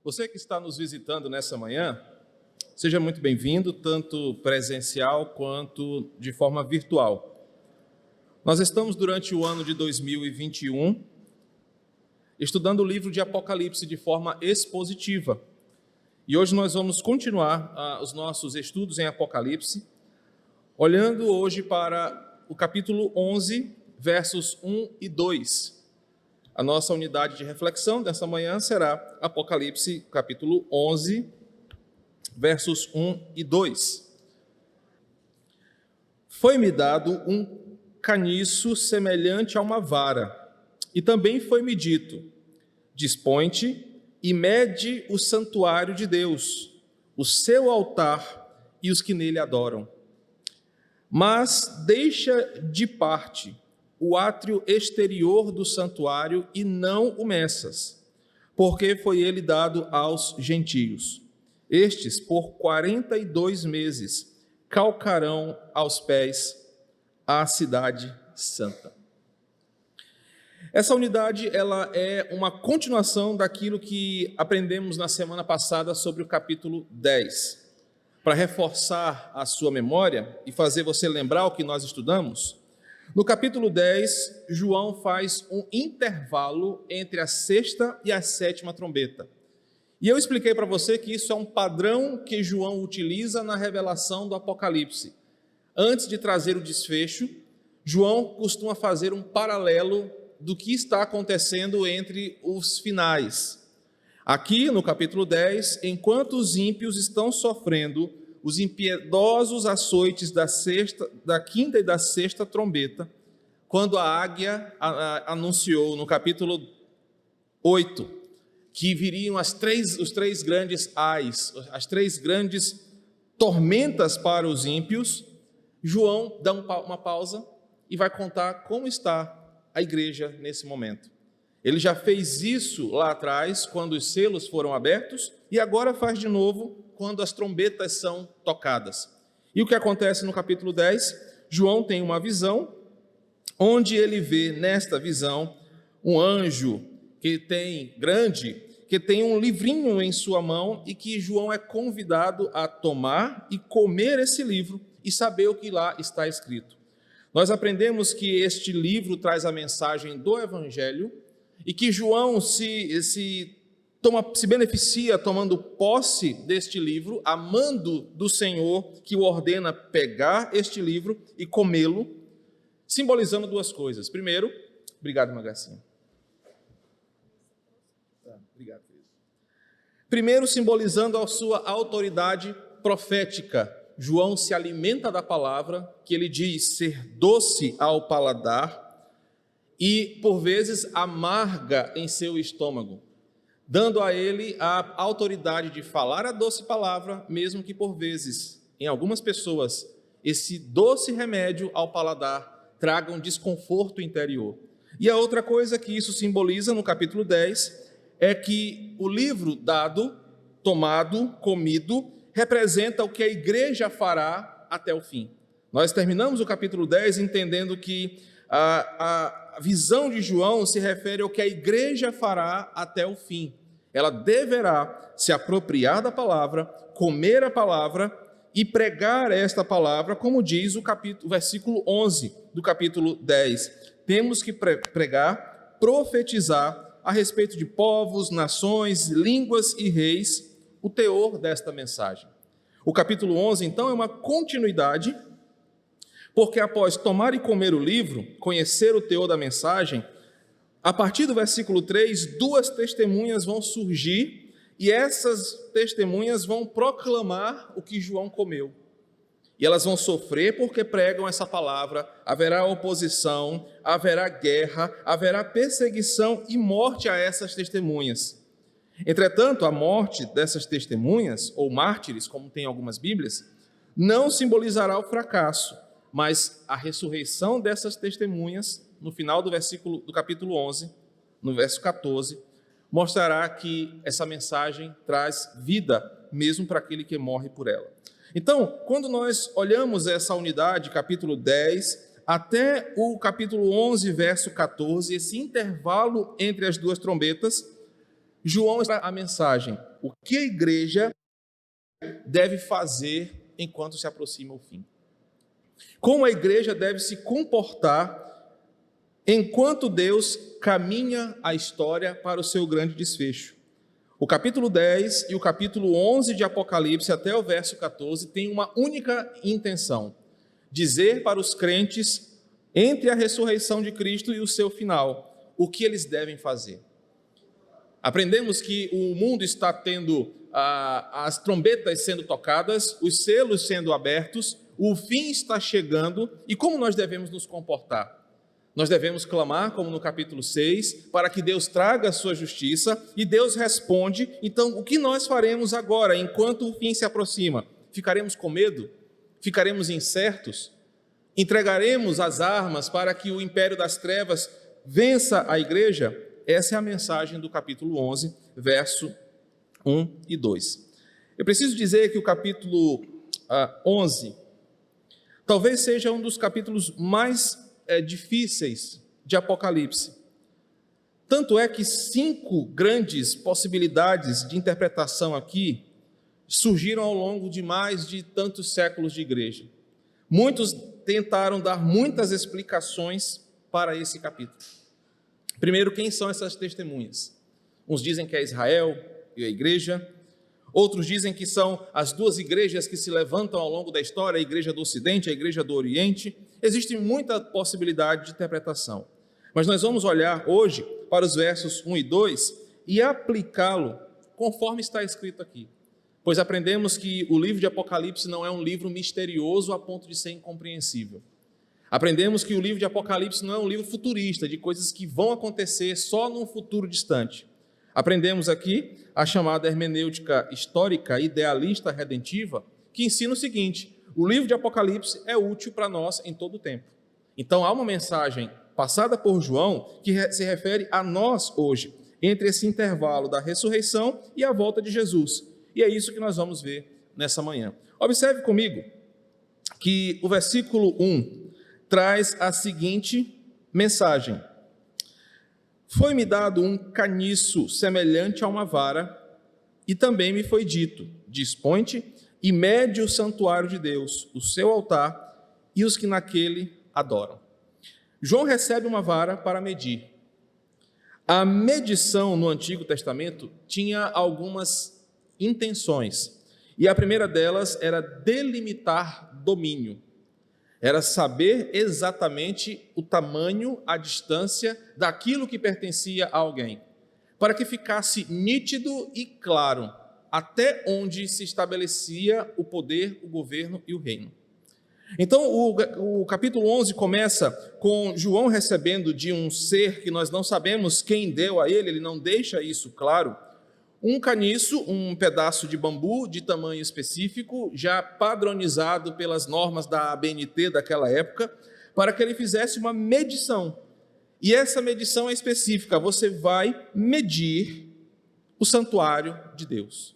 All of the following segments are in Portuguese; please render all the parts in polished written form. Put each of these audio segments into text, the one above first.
Você que está nos visitando nessa manhã, seja muito bem-vindo, tanto presencial quanto de forma virtual. Nós estamos durante o ano de 2021 estudando o livro de Apocalipse de forma expositiva. E hoje nós vamos continuar os nossos estudos em Apocalipse, olhando hoje para o capítulo 11, versos 1 e 2. A nossa unidade de reflexão dessa manhã será Apocalipse, capítulo 11, versos 1 e 2. Foi-me dado um caniço semelhante a uma vara, e também foi-me dito: dispõe-te e mede o santuário de Deus, o seu altar e os que nele adoram. Mas deixa de parte o átrio exterior do santuário e não o meças, porque foi ele dado aos gentios. Estes, por 42 meses, calcarão aos pés a cidade santa. Essa unidade ela é uma continuação daquilo que aprendemos na semana passada sobre o capítulo 10. Para reforçar a sua memória e fazer você lembrar o que nós estudamos, no capítulo 10, João faz um intervalo entre a sexta e a sétima trombeta. E eu expliquei para você que isso é um padrão que João utiliza na revelação do Apocalipse. Antes de trazer o desfecho, João costuma fazer um paralelo do que está acontecendo entre os finais. Aqui no capítulo 10, enquanto os ímpios estão sofrendo os impiedosos açoites da quinta e da sexta trombeta, quando a águia anunciou no capítulo 8 que viriam os três grandes ais, as três grandes tormentas para os ímpios, João dá uma pausa e vai contar como está a igreja nesse momento. Ele já fez isso lá atrás, quando os selos foram abertos, e agora faz de novo quando as trombetas são tocadas. E o que acontece no capítulo 10? João tem uma visão, onde ele vê nesta visão um anjo que tem um livrinho em sua mão e que João é convidado a tomar e comer esse livro e saber o que lá está escrito. Nós aprendemos que este livro traz a mensagem do Evangelho e que João se beneficia tomando posse deste livro, amando do Senhor que o ordena pegar este livro e comê-lo, simbolizando duas coisas. Primeiro, obrigado, Magacinha. Obrigado. Primeiro, simbolizando a sua autoridade profética. João se alimenta da palavra, que ele diz ser doce ao paladar e, por vezes, amarga em seu estômago, dando a ele a autoridade de falar a doce palavra, mesmo que, por vezes, em algumas pessoas, esse doce remédio ao paladar traga um desconforto interior. E a outra coisa que isso simboliza no capítulo 10 é que o livro dado, tomado, comido, representa o que a igreja fará até o fim. Nós terminamos o capítulo 10 entendendo que a visão de João se refere ao que a igreja fará até o fim. Ela deverá se apropriar da palavra, comer a palavra e pregar esta palavra, como diz o versículo 11 do capítulo 10. Temos que pregar, profetizar a respeito de povos, nações, línguas e reis, o teor desta mensagem. O capítulo 11, então, é uma continuidade, porque após tomar e comer o livro, conhecer o teor da mensagem, a partir do versículo 3, duas testemunhas vão surgir e essas testemunhas vão proclamar o que João comeu. E elas vão sofrer porque pregam essa palavra, haverá oposição, haverá guerra, haverá perseguição e morte a essas testemunhas. Entretanto, a morte dessas testemunhas, ou mártires, como tem algumas Bíblias, não simbolizará o fracasso, mas a ressurreição dessas testemunhas, no final do capítulo 11, no verso 14, mostrará que essa mensagem traz vida, mesmo para aquele que morre por ela. Então, quando nós olhamos essa unidade, capítulo 10, até o capítulo 11, verso 14, esse intervalo entre as duas trombetas, João está a mensagem: o que a igreja deve fazer enquanto se aproxima o fim. Como a igreja deve se comportar enquanto Deus caminha a história para o seu grande desfecho. O capítulo 10 e o capítulo 11 de Apocalipse até o verso 14 têm uma única intenção: dizer para os crentes, entre a ressurreição de Cristo e o seu final, o que eles devem fazer. Aprendemos que o mundo está tendo as trombetas sendo tocadas, os selos sendo abertos, o fim está chegando, e como nós devemos nos comportar? Nós devemos clamar, como no capítulo 6, para que Deus traga a sua justiça, e Deus responde. Então, o que nós faremos agora, enquanto o fim se aproxima? Ficaremos com medo? Ficaremos incertos? Entregaremos as armas para que o império das trevas vença a igreja? Essa é a mensagem do capítulo 11, verso 1 e 2. Eu preciso dizer que o capítulo 11 talvez seja um dos capítulos mais difíceis de Apocalipse. Tanto é que 5 grandes possibilidades de interpretação aqui surgiram ao longo de mais de tantos séculos de igreja. Muitos tentaram dar muitas explicações para esse capítulo. Primeiro, quem são essas testemunhas? Uns dizem que é Israel e a igreja. Outros dizem que são as 2 igrejas que se levantam ao longo da história, a igreja do Ocidente e a igreja do Oriente. Existe muita possibilidade de interpretação. Mas nós vamos olhar hoje para os versos 1 e 2 e aplicá-lo conforme está escrito aqui. Pois aprendemos que o livro de Apocalipse não é um livro misterioso a ponto de ser incompreensível. Aprendemos que o livro de Apocalipse não é um livro futurista, de coisas que vão acontecer só num futuro distante. Aprendemos aqui a chamada hermenêutica histórica, idealista, redentiva, que ensina o seguinte: o livro de Apocalipse é útil para nós em todo o tempo. Então há uma mensagem passada por João que se refere a nós hoje, entre esse intervalo da ressurreição e a volta de Jesus. E é isso que nós vamos ver nessa manhã. Observe comigo que o versículo 1 traz a seguinte mensagem: foi-me dado um caniço semelhante a uma vara, e também me foi dito: dispõe-te e mede o santuário de Deus, o seu altar e os que naquele adoram. João recebe uma vara para medir. A medição no Antigo Testamento tinha algumas intenções, e a primeira delas era delimitar domínio. Era saber exatamente o tamanho, a distância daquilo que pertencia a alguém, para que ficasse nítido e claro até onde se estabelecia o poder, o governo e o reino. Então, o capítulo 11 começa com João recebendo de um ser que nós não sabemos quem deu a ele não deixa isso claro, um caniço, um pedaço de bambu de tamanho específico, já padronizado pelas normas da ABNT daquela época, para que ele fizesse uma medição. E essa medição é específica: você vai medir o santuário de Deus.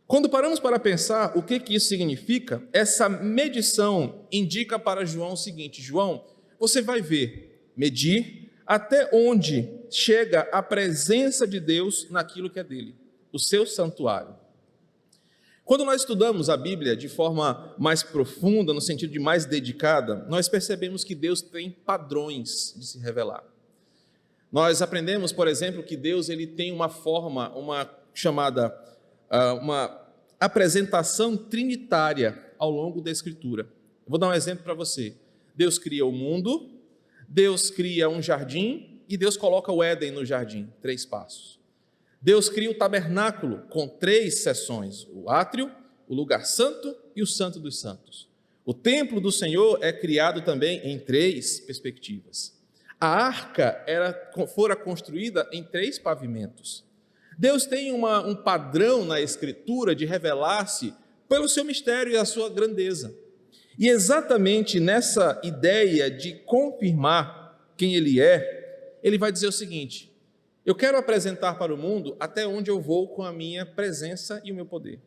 Quando paramos para pensar o que isso significa, essa medição indica para João o seguinte: João, você vai medir até onde chega a presença de Deus naquilo que é dele, o seu santuário. Quando nós estudamos a Bíblia de forma mais profunda, no sentido de mais dedicada, nós percebemos que Deus tem padrões de se revelar. Nós aprendemos, por exemplo, que Deus ele tem uma forma, uma apresentação trinitária ao longo da Escritura. Vou dar um exemplo para você. Deus cria o mundo, Deus cria um jardim e Deus coloca o Éden no jardim, 3 passos. Deus cria o tabernáculo com 3 seções: o átrio, o lugar santo e o santo dos santos. O templo do Senhor é criado também em 3 perspectivas. A arca fora construída em 3 pavimentos. Deus tem um padrão na Escritura de revelar-se pelo seu mistério e a sua grandeza. E exatamente nessa ideia de confirmar quem Ele é, Ele vai dizer o seguinte: eu quero apresentar para o mundo até onde eu vou com a minha presença e o meu poder.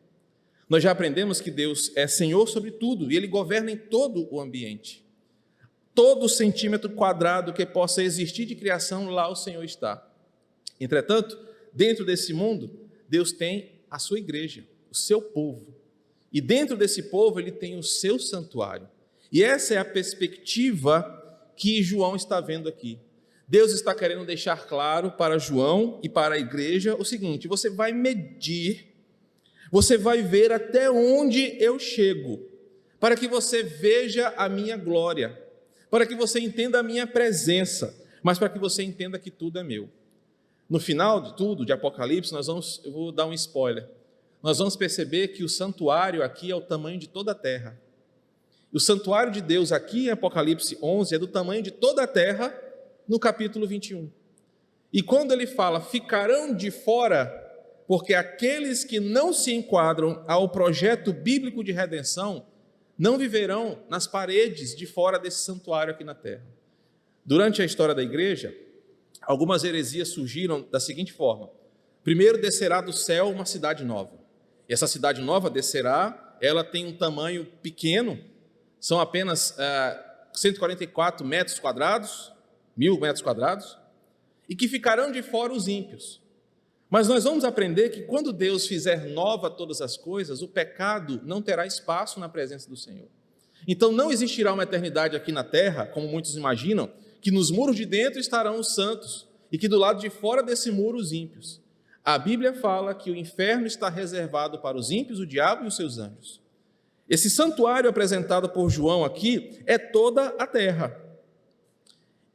Nós já aprendemos que Deus é Senhor sobre tudo e Ele governa em todo o ambiente. Todo centímetro quadrado que possa existir de criação, lá o Senhor está. Entretanto, dentro desse mundo, Deus tem a sua igreja, o seu povo. E dentro desse povo ele tem o seu santuário. E essa é a perspectiva que João está vendo aqui. Deus está querendo deixar claro para João e para a igreja o seguinte: você vai medir, você vai ver até onde eu chego, para que você veja a minha glória, para que você entenda a minha presença, mas para que você entenda que tudo é meu. No final de tudo, de Apocalipse, eu vou dar um spoiler, nós vamos perceber que o santuário aqui é o tamanho de toda a terra. O santuário de Deus aqui em Apocalipse 11 é do tamanho de toda a terra, no capítulo 21. E quando ele fala, ficarão de fora, porque aqueles que não se enquadram ao projeto bíblico de redenção, não viverão nas paredes de fora desse santuário aqui na terra. Durante a história da igreja, algumas heresias surgiram da seguinte forma: primeiro descerá do céu uma cidade nova. E essa cidade nova descerá, ela tem um tamanho pequeno, são apenas 144 metros quadrados, 1.000 metros quadrados, e que ficarão de fora os ímpios. Mas nós vamos aprender que quando Deus fizer nova todas as coisas, o pecado não terá espaço na presença do Senhor. Então não existirá uma eternidade aqui na terra, como muitos imaginam, que nos muros de dentro estarão os santos e que do lado de fora desse muro os ímpios. A Bíblia fala que o inferno está reservado para os ímpios, o diabo e os seus anjos. Esse santuário apresentado por João aqui é toda a terra.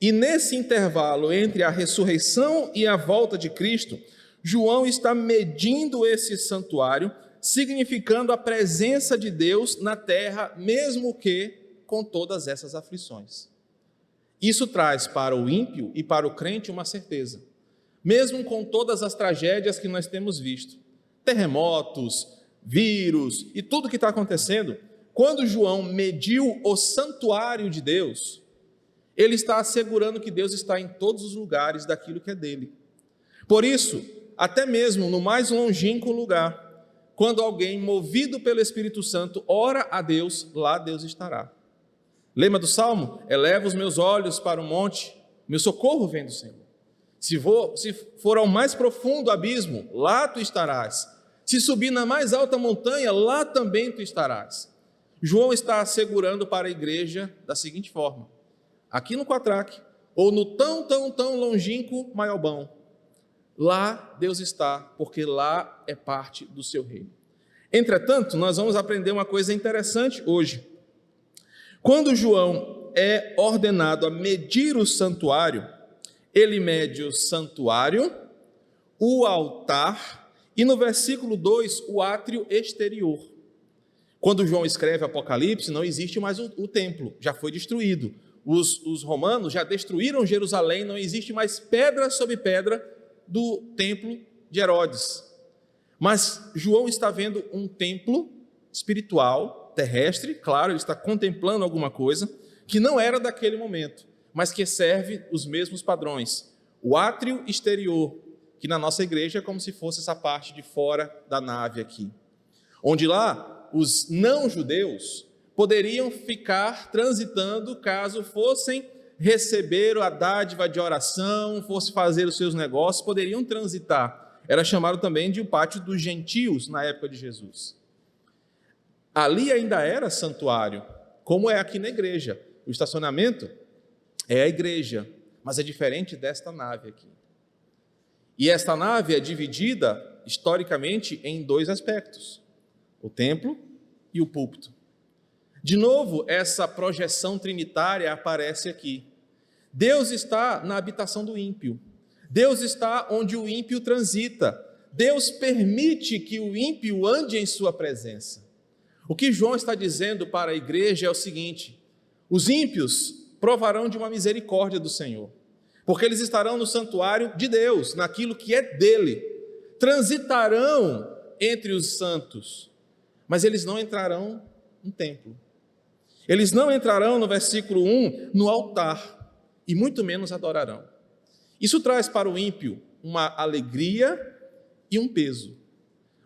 E nesse intervalo entre a ressurreição e a volta de Cristo, João está medindo esse santuário, significando a presença de Deus na terra, mesmo que com todas essas aflições. Isso traz para o ímpio e para o crente uma certeza. Mesmo com todas as tragédias que nós temos visto, terremotos, vírus e tudo que está acontecendo, quando João mediu o santuário de Deus, ele está assegurando que Deus está em todos os lugares daquilo que é dele. Por isso, até mesmo no mais longínquo lugar, quando alguém movido pelo Espírito Santo ora a Deus, lá Deus estará. Lembra do Salmo? Eleva os meus olhos para o monte, meu socorro vem do Senhor. Se for ao mais profundo abismo, lá tu estarás. Se subir na mais alta montanha, lá também tu estarás. João está assegurando para a igreja da seguinte forma: aqui no Quatraque, ou no tão longínquo Maiobão, lá Deus está, porque lá é parte do seu reino. Entretanto, nós vamos aprender uma coisa interessante hoje. Quando João é ordenado a medir o santuário, ele mede o santuário, o altar e no versículo 2, o átrio exterior. Quando João escreve Apocalipse, não existe mais o templo, já foi destruído. Os romanos já destruíram Jerusalém, não existe mais pedra sobre pedra do templo de Herodes. Mas João está vendo um templo espiritual, terrestre, claro, ele está contemplando alguma coisa que não era daquele momento, mas que serve os mesmos padrões. O átrio exterior, que na nossa igreja é como se fosse essa parte de fora da nave aqui, onde lá os não-judeus poderiam ficar transitando caso fossem receber a dádiva de oração, fosse fazer os seus negócios, poderiam transitar. Era chamado também de o pátio dos gentios na época de Jesus. Ali ainda era santuário, como é aqui na igreja. O estacionamento é a igreja, mas é diferente desta nave aqui. E esta nave é dividida historicamente em dois aspectos: o templo e o púlpito. De novo, essa projeção trinitária aparece aqui. Deus está na habitação do ímpio. Deus está onde o ímpio transita. Deus permite que o ímpio ande em sua presença. O que João está dizendo para a igreja é o seguinte: os ímpios provarão de uma misericórdia do Senhor, porque eles estarão no santuário de Deus, naquilo que é dele. Transitarão entre os santos, mas eles não entrarão no templo. Eles não entrarão, no versículo 1, no altar, e muito menos adorarão. Isso traz para o ímpio uma alegria e um peso.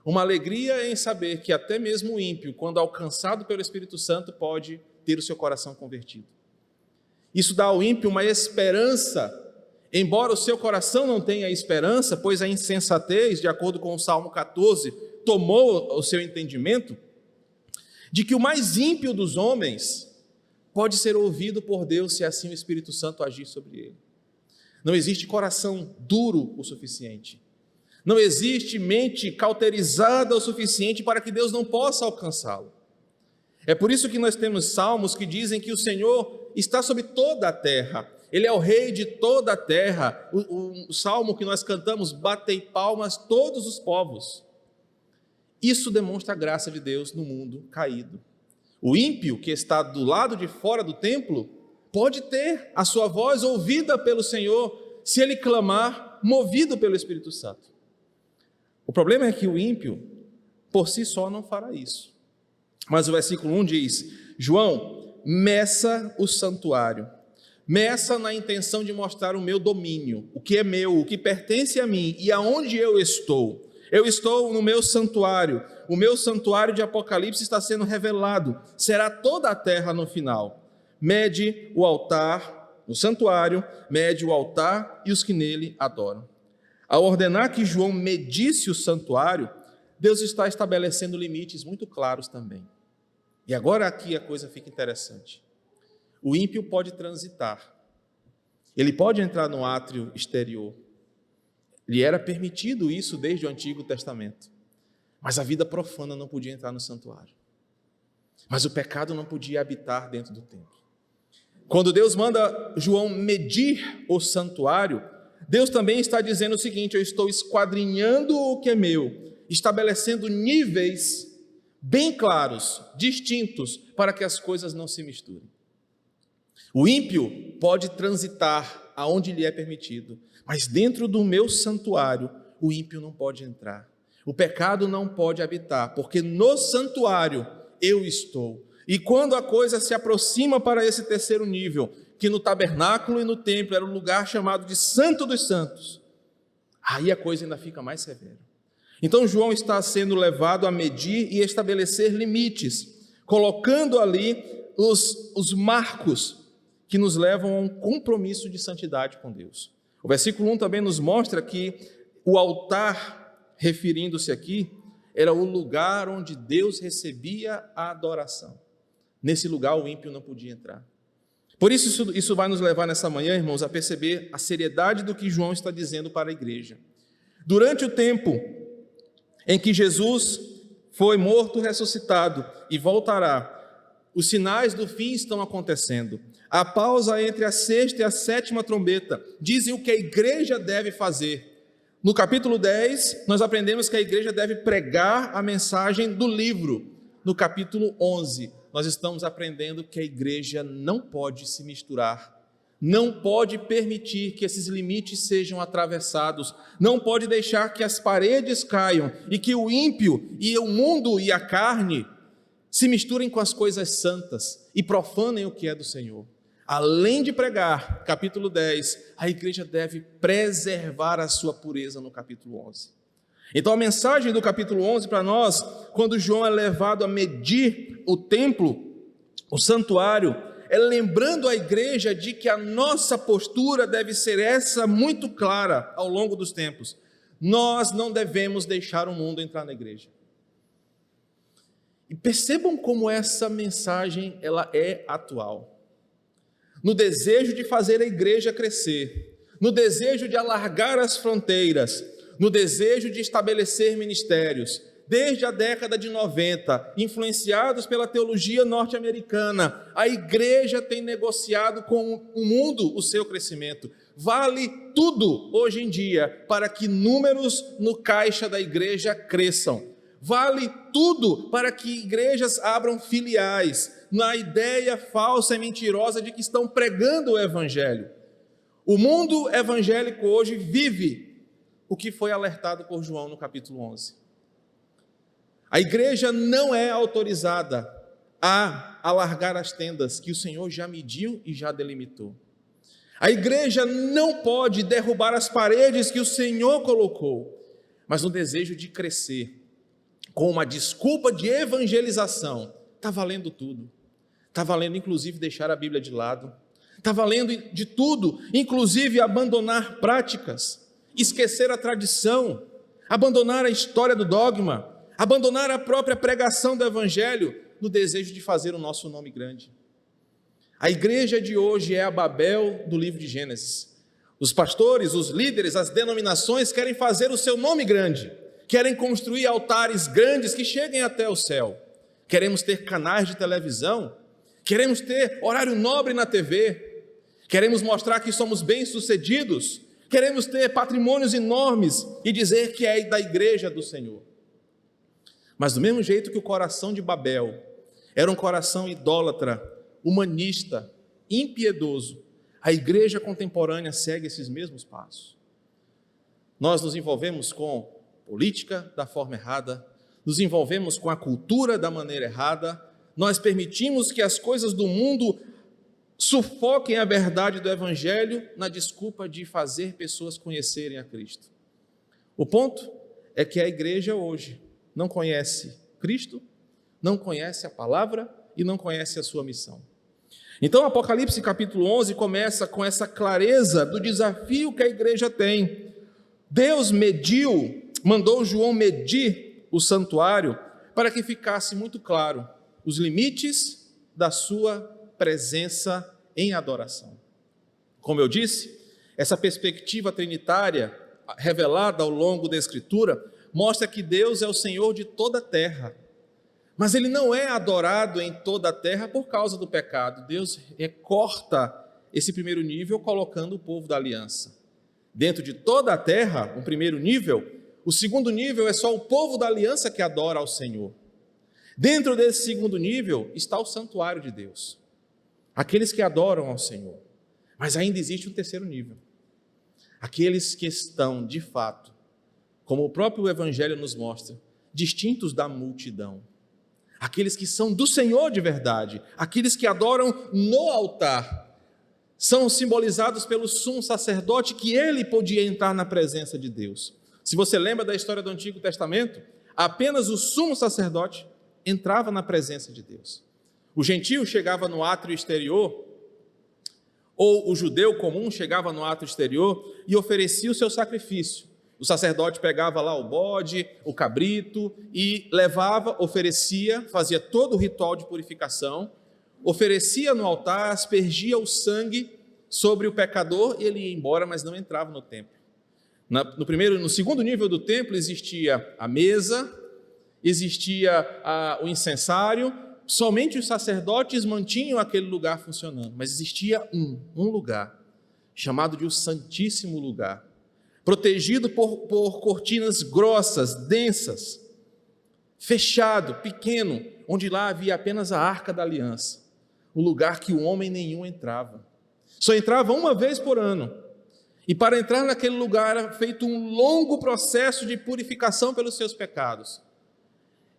Uma alegria em saber que até mesmo o ímpio, quando alcançado pelo Espírito Santo, pode ter o seu coração convertido. Isso dá ao ímpio uma esperança embora o seu coração não tenha esperança, pois a insensatez, de acordo com o Salmo 14, tomou o seu entendimento, de que o mais ímpio dos homens pode ser ouvido por Deus se assim o Espírito Santo agir sobre ele. Não existe coração duro o suficiente. Não existe mente cauterizada o suficiente para que Deus não possa alcançá-lo. É por isso que nós temos salmos que dizem que o Senhor está sobre toda a terra. Ele é o rei de toda a terra. O salmo que nós cantamos, batei palmas todos os povos. Isso demonstra a graça de Deus no mundo caído. O ímpio que está do lado de fora do templo pode ter a sua voz ouvida pelo Senhor se ele clamar, movido pelo Espírito Santo. O problema é que o ímpio, por si só, não fará isso. Mas o versículo 1 diz: João, meça o santuário. Meça na intenção de mostrar o meu domínio, o que é meu, o que pertence a mim e aonde eu estou. Eu estou no meu santuário. O meu santuário de Apocalipse está sendo revelado. Será toda a terra no final. Mede o altar, o santuário, mede o altar e os que nele adoram. Ao ordenar que João medisse o santuário, Deus está estabelecendo limites muito claros também. E agora aqui a coisa fica interessante. O ímpio pode transitar. Ele pode entrar no átrio exterior. Lhe era permitido isso desde o Antigo Testamento. Mas a vida profana não podia entrar no santuário. Mas o pecado não podia habitar dentro do templo. Quando Deus manda João medir o santuário, Deus também está dizendo o seguinte: eu estou esquadrinhando o que é meu, estabelecendo níveis bem claros, distintos, para que as coisas não se misturem. O ímpio pode transitar aonde lhe é permitido, mas dentro do meu santuário, o ímpio não pode entrar. O pecado não pode habitar, porque no santuário eu estou. E quando a coisa se aproxima para esse terceiro nível, que no tabernáculo e no templo era um lugar chamado de Santo dos Santos, aí a coisa ainda fica mais severa. Então João está sendo levado a medir e estabelecer limites, colocando ali os marcos que nos levam a um compromisso de santidade com Deus. O versículo 1 também nos mostra que o altar, referindo-se aqui, era o lugar onde Deus recebia a adoração. Nesse lugar o ímpio não podia entrar. Por isso vai nos levar nessa manhã, irmãos, a perceber a seriedade do que João está dizendo para a igreja. Durante o tempo em que Jesus foi morto, ressuscitado e voltará, os sinais do fim estão acontecendo. A pausa entre a sexta e a sétima trombeta dizem o que a igreja deve fazer. No capítulo 10, nós aprendemos que a igreja deve pregar a mensagem do livro. No capítulo 11, nós estamos aprendendo que a igreja não pode se misturar, não pode permitir que esses limites sejam atravessados, não pode deixar que as paredes caiam e que o ímpio e o mundo e a carne se misturem com as coisas santas e profanem o que é do Senhor. Além de pregar, capítulo 10, a igreja deve preservar a sua pureza no capítulo 11. Então a mensagem do capítulo 11 para nós, quando João é levado a medir o templo, o santuário, é lembrando a igreja de que a nossa postura deve ser essa muito clara ao longo dos tempos. Nós não devemos deixar o mundo entrar na igreja. E percebam como essa mensagem ela é atual. No desejo de fazer a igreja crescer, no desejo de alargar as fronteiras, no desejo de estabelecer ministérios, desde a década de 90, influenciados pela teologia norte-americana, a igreja tem negociado com o mundo o seu crescimento. Vale tudo hoje em dia para que números no caixa da igreja cresçam. Vale tudo para que igrejas abram filiais, na ideia falsa e mentirosa de que estão pregando o evangelho. O mundo evangélico hoje vive o que foi alertado por João no capítulo 11. A igreja não é autorizada a alargar as tendas que o Senhor já mediu e já delimitou. A igreja não pode derrubar as paredes que o Senhor colocou, mas no desejo de crescer, com uma desculpa de evangelização, está valendo tudo. Está valendo inclusive deixar a Bíblia de lado, está valendo de tudo, inclusive abandonar práticas, esquecer a tradição, abandonar a história do dogma, abandonar a própria pregação do Evangelho, no desejo de fazer o nosso nome grande. A igreja de hoje é a Babel do livro de Gênesis. Os pastores, os líderes, as denominações querem fazer o seu nome grande, querem construir altares grandes que cheguem até o céu. Queremos ter canais de televisão, queremos ter horário nobre na TV, queremos mostrar que somos bem-sucedidos, queremos ter patrimônios enormes e dizer que é da igreja do Senhor. Mas do mesmo jeito que o coração de Babel era um coração idólatra, humanista, impiedoso, a igreja contemporânea segue esses mesmos passos. Nós nos envolvemos com política da forma errada, nos envolvemos com a cultura da maneira errada, nós permitimos que as coisas do mundo sufoquem a verdade do Evangelho na desculpa de fazer pessoas conhecerem a Cristo. O ponto é que a igreja hoje não conhece Cristo, não conhece a palavra e não conhece a sua missão. Então, Apocalipse capítulo 11 começa com essa clareza do desafio que a igreja tem. Deus mandou João medir o santuário para que ficasse muito claro os limites da sua presença em adoração. Como eu disse, essa perspectiva trinitária revelada ao longo da Escritura mostra que Deus é o Senhor de toda a terra, mas Ele não é adorado em toda a terra por causa do pecado. Deus corta esse primeiro nível colocando o povo da aliança. Dentro de toda a terra, o primeiro nível, o segundo nível é só o povo da aliança que adora ao Senhor. Dentro desse segundo nível está o santuário de Deus, aqueles que adoram ao Senhor. Mas ainda existe um terceiro nível, aqueles que estão, de fato, como o próprio Evangelho nos mostra, distintos da multidão, aqueles que são do Senhor de verdade, aqueles que adoram no altar, são simbolizados pelo sumo sacerdote, que ele podia entrar na presença de Deus. Se você lembra da história do Antigo Testamento, apenas o sumo sacerdote entrava na presença de Deus. O gentio chegava no átrio exterior, ou o judeu comum chegava no átrio exterior e oferecia o seu sacrifício. O sacerdote pegava lá o bode, o cabrito e levava, oferecia, fazia todo o ritual de purificação, oferecia no altar, aspergia o sangue sobre o pecador e ele ia embora, mas não entrava no templo. No segundo nível do templo existia a mesa, existia o incensário, somente os sacerdotes mantinham aquele lugar funcionando, mas existia um lugar, chamado de o Santíssimo Lugar, protegido por cortinas grossas, densas, fechado, pequeno, onde lá havia apenas a Arca da Aliança, o lugar que o homem nenhum entrava. Só entrava uma vez por ano. E para entrar naquele lugar era feito um longo processo de purificação pelos seus pecados.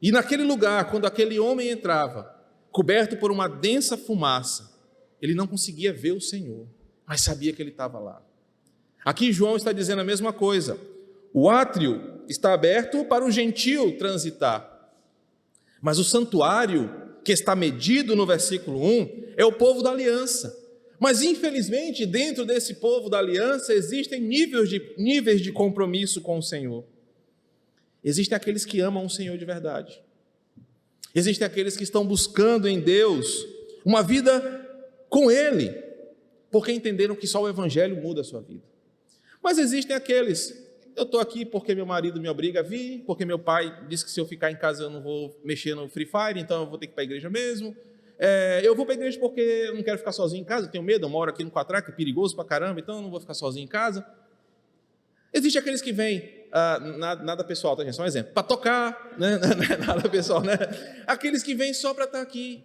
E naquele lugar, quando aquele homem entrava, coberto por uma densa fumaça, ele não conseguia ver o Senhor, mas sabia que ele estava lá. Aqui João está dizendo a mesma coisa. O átrio está aberto para o gentio transitar, mas o santuário, que está medido no versículo 1, é o povo da aliança. Mas infelizmente, dentro desse povo da aliança, existem níveis de compromisso com o Senhor. Existem aqueles que amam o Senhor de verdade. Existem aqueles que estão buscando em Deus uma vida com Ele, porque entenderam que só o Evangelho muda a sua vida. Mas existem aqueles, eu estou aqui porque meu marido me obriga a vir, porque meu pai disse que se eu ficar em casa eu não vou mexer no Free Fire, então eu vou ter que ir para a igreja mesmo. Eu vou para a igreja porque eu não quero ficar sozinho em casa, eu tenho medo, eu moro aqui no Quatraque, é perigoso para caramba, então eu não vou ficar sozinho em casa. Existem aqueles que vêm, nada pessoal, tá, gente? Só um exemplo, para tocar, né? Nada pessoal, né? Aqueles que vêm só para estar aqui.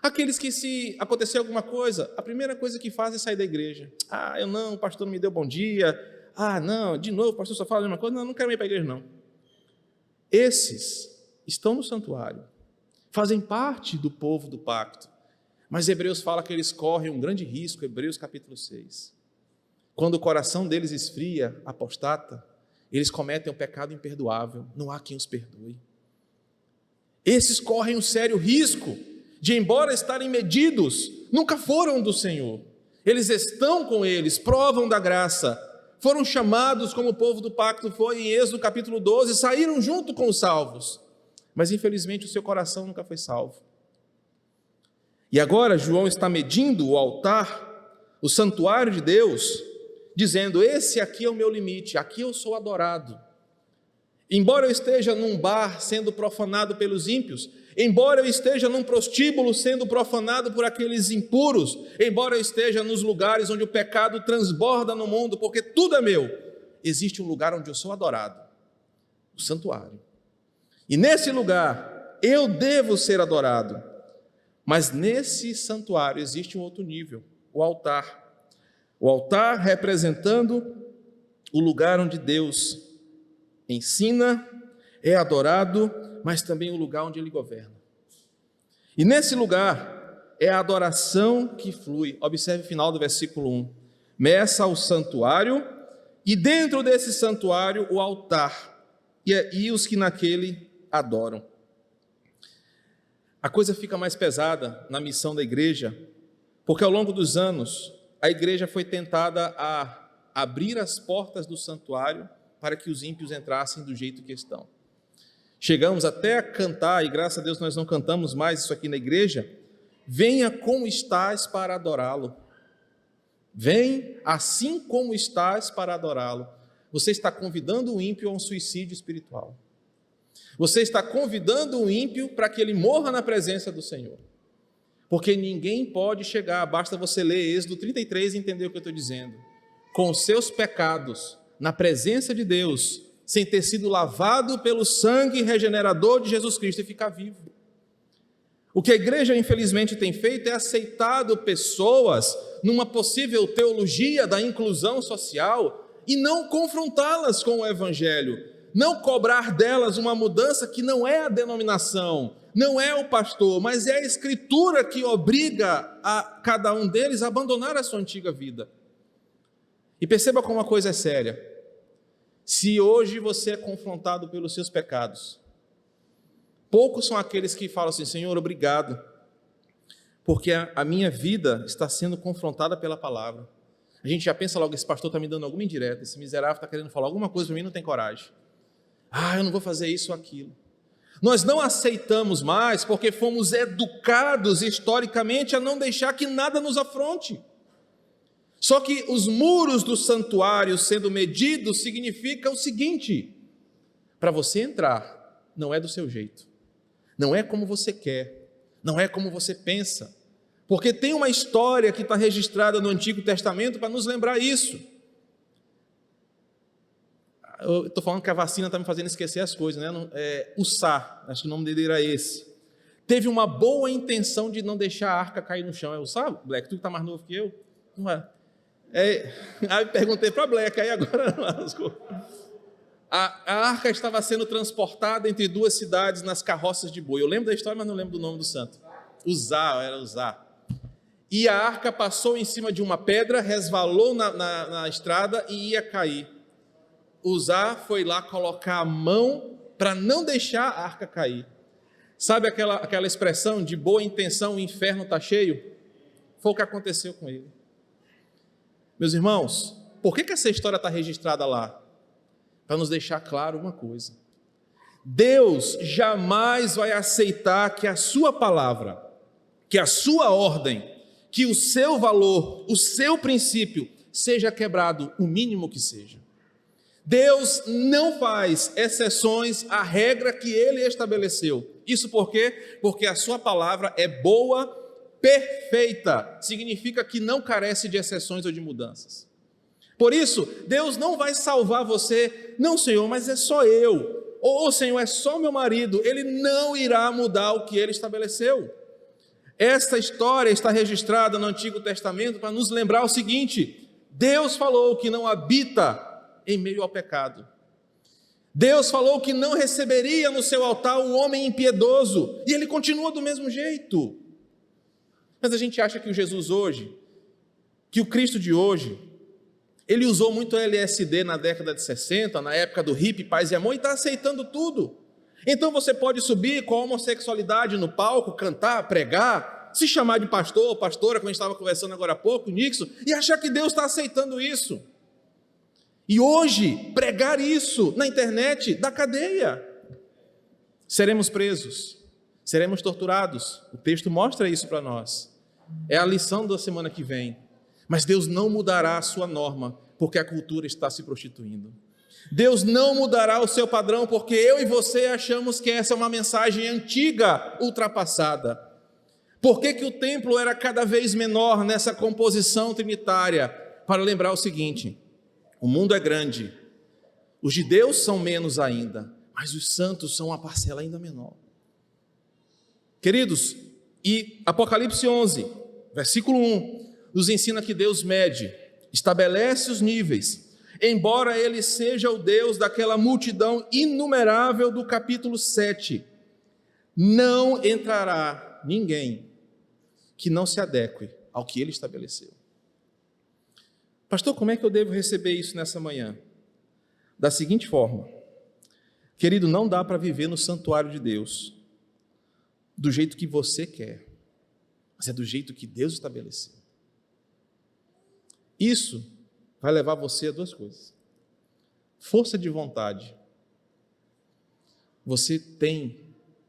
Aqueles que, se acontecer alguma coisa, a primeira coisa que fazem é sair da igreja. O pastor não me deu bom dia. Não, de novo, o pastor só fala a mesma coisa. Não quero ir para a igreja, não. Esses estão no santuário, fazem parte do povo do pacto, mas Hebreus fala que eles correm um grande risco, Hebreus capítulo 6. Quando o coração deles esfria, apostata, eles cometem um pecado imperdoável, não há quem os perdoe. Esses correm um sério risco de, embora estarem medidos nunca foram do Senhor. Eles estão com eles, provam da graça, foram chamados como o povo do pacto foi em Êxodo capítulo 12, saíram junto com os salvos, mas infelizmente o seu coração nunca foi salvo. E agora João está medindo o altar, o santuário de Deus, dizendo: esse aqui é o meu limite, aqui eu sou adorado. Embora eu esteja num bar sendo profanado pelos ímpios, embora eu esteja num prostíbulo sendo profanado por aqueles impuros, embora eu esteja nos lugares onde o pecado transborda no mundo, porque tudo é meu, existe um lugar onde eu sou adorado, o santuário. E nesse lugar eu devo ser adorado. Mas nesse santuário existe um outro nível, o altar. O altar representando o lugar onde Deus ensina, é adorado, mas também o lugar onde Ele governa. E nesse lugar é a adoração que flui. Observe o final do versículo 1. Meça o santuário, e dentro desse santuário o altar, e os que naquele adoram. A coisa fica mais pesada na missão da igreja, porque ao longo dos anos, a igreja foi tentada a abrir as portas do santuário para que os ímpios entrassem do jeito que estão. Chegamos até a cantar, e graças a Deus nós não cantamos mais isso aqui na igreja: venha como estás para adorá-lo. Vem assim como estás para adorá-lo. Você está convidando o ímpio a um suicídio espiritual. Você está convidando o ímpio para que ele morra na presença do Senhor. Porque ninguém pode chegar, basta você ler Êxodo 33 e entender o que eu estou dizendo, com os seus pecados, na presença de Deus, sem ter sido lavado pelo sangue regenerador de Jesus Cristo e ficar vivo. O que a igreja infelizmente tem feito é aceitado pessoas numa possível teologia da inclusão social e não confrontá-las com o evangelho, não cobrar delas uma mudança que não é a denominação, não é o pastor, mas é a Escritura que obriga a cada um deles a abandonar a sua antiga vida. E perceba como a coisa é séria. Se hoje você é confrontado pelos seus pecados, poucos são aqueles que falam assim: Senhor, obrigado, porque a minha vida está sendo confrontada pela palavra. A gente já pensa logo: esse pastor está me dando alguma indireta, esse miserável está querendo falar alguma coisa para mim, não tem coragem. Eu não vou fazer isso ou aquilo. Nós não aceitamos mais porque fomos educados historicamente a não deixar que nada nos afronte. Só que os muros do santuário sendo medidos significa o seguinte: para você entrar, não é do seu jeito, não é como você quer, não é como você pensa, porque tem uma história que está registrada no Antigo Testamento para nos lembrar isso. Eu estou falando que a vacina está me fazendo esquecer as coisas, né? O Sá, acho que o nome dele era esse, teve uma boa intenção de não deixar a arca cair no chão. É o Sá, Black? Tu que está mais novo que eu? Não é? Aí perguntei para Black, aí agora a arca estava sendo transportada entre duas cidades nas carroças de boi. Eu lembro da história, mas não lembro do nome do santo. Era Uzá. E a arca passou em cima de uma pedra, resvalou na estrada e ia cair. Uzá foi lá colocar a mão para não deixar a arca cair. Sabe aquela expressão de boa intenção, o inferno está cheio? Foi o que aconteceu com ele. Meus irmãos, por que essa história está registrada lá? Para nos deixar claro uma coisa: Deus jamais vai aceitar que a sua palavra, que a sua ordem, que o seu valor, o seu princípio seja quebrado, o mínimo que seja. Deus não faz exceções à regra que Ele estabeleceu. Isso por quê? Porque a sua palavra é boa, perfeita. Significa que não carece de exceções ou de mudanças. Por isso, Deus não vai salvar você. Não, Senhor, mas é só eu. Ou, Senhor, é só meu marido. Ele não irá mudar o que Ele estabeleceu. Esta história está registrada no Antigo Testamento para nos lembrar o seguinte: Deus falou que não habita em meio ao pecado. Deus falou que não receberia no seu altar o homem impiedoso, e ele continua do mesmo jeito. Mas a gente acha que o Jesus hoje, que o Cristo de hoje, ele usou muito LSD na década de 60, na época do hippie, paz e amor, e está aceitando tudo. Então você pode subir com a homossexualidade no palco, cantar, pregar, se chamar de pastor ou pastora, como a gente estava conversando agora há pouco, Nixon, e achar que Deus está aceitando isso. E hoje, pregar isso na internet dá cadeia. Seremos presos, seremos torturados. O texto mostra isso para nós. É a lição da semana que vem. Mas Deus não mudará a sua norma, porque a cultura está se prostituindo. Deus não mudará o seu padrão, porque eu e você achamos que essa é uma mensagem antiga, ultrapassada. Por que o templo era cada vez menor nessa composição trinitária? Para lembrar o seguinte: o mundo é grande, os de Deus são menos ainda, mas os santos são uma parcela ainda menor. Queridos, e Apocalipse 11, versículo 1, nos ensina que Deus mede, estabelece os níveis, embora Ele seja o Deus daquela multidão inumerável do capítulo 7, não entrará ninguém que não se adeque ao que Ele estabeleceu. Pastor, como é que eu devo receber isso nessa manhã? Da seguinte forma: querido, não dá para viver no santuário de Deus do jeito que você quer, mas é do jeito que Deus estabeleceu. Isso vai levar você a duas coisas: força de vontade. Você tem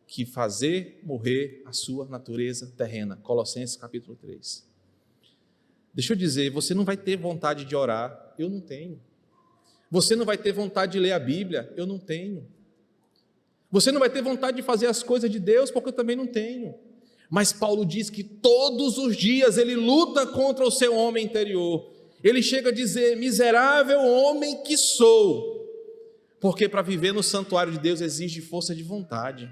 que fazer morrer a sua natureza terrena. Colossenses capítulo 3. Deixa eu dizer, você não vai ter vontade de orar, eu não tenho. Você não vai ter vontade de ler a Bíblia, eu não tenho. Você não vai ter vontade de fazer as coisas de Deus, porque eu também não tenho. Mas Paulo diz que todos os dias ele luta contra o seu homem interior. Ele chega a dizer: miserável homem que sou. Porque para viver no santuário de Deus exige força de vontade.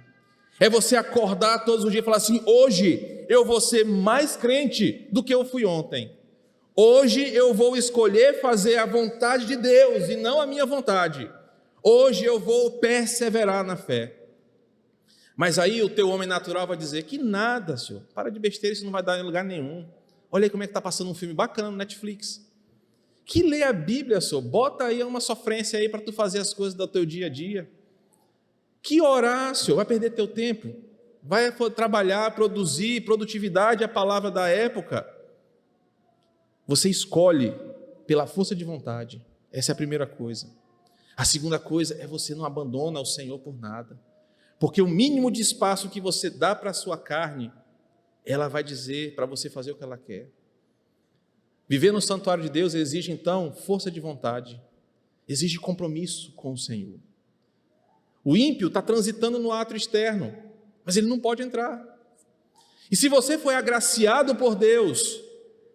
É você acordar todos os dias e falar assim: hoje eu vou ser mais crente do que eu fui ontem. Hoje eu vou escolher fazer a vontade de Deus e não a minha vontade. Hoje eu vou perseverar na fé. Mas aí o teu homem natural vai dizer: que nada, senhor, para de besteira, isso não vai dar em lugar nenhum. Olha aí como é que está passando um filme bacana no Netflix. Que lê a Bíblia, senhor, bota aí uma sofrência aí para tu fazer as coisas do teu dia a dia. Que orar, senhor, vai perder teu tempo. Vai trabalhar, produzir, produtividade é a palavra da época. Você escolhe pela força de vontade. Essa é a primeira coisa. A segunda coisa é você não abandona o Senhor por nada. Porque o mínimo de espaço que você dá para a sua carne, ela vai dizer para você fazer o que ela quer. Viver no santuário de Deus exige, então, força de vontade. Exige compromisso com o Senhor. O ímpio está transitando no átrio externo, mas ele não pode entrar. E se você foi agraciado por Deus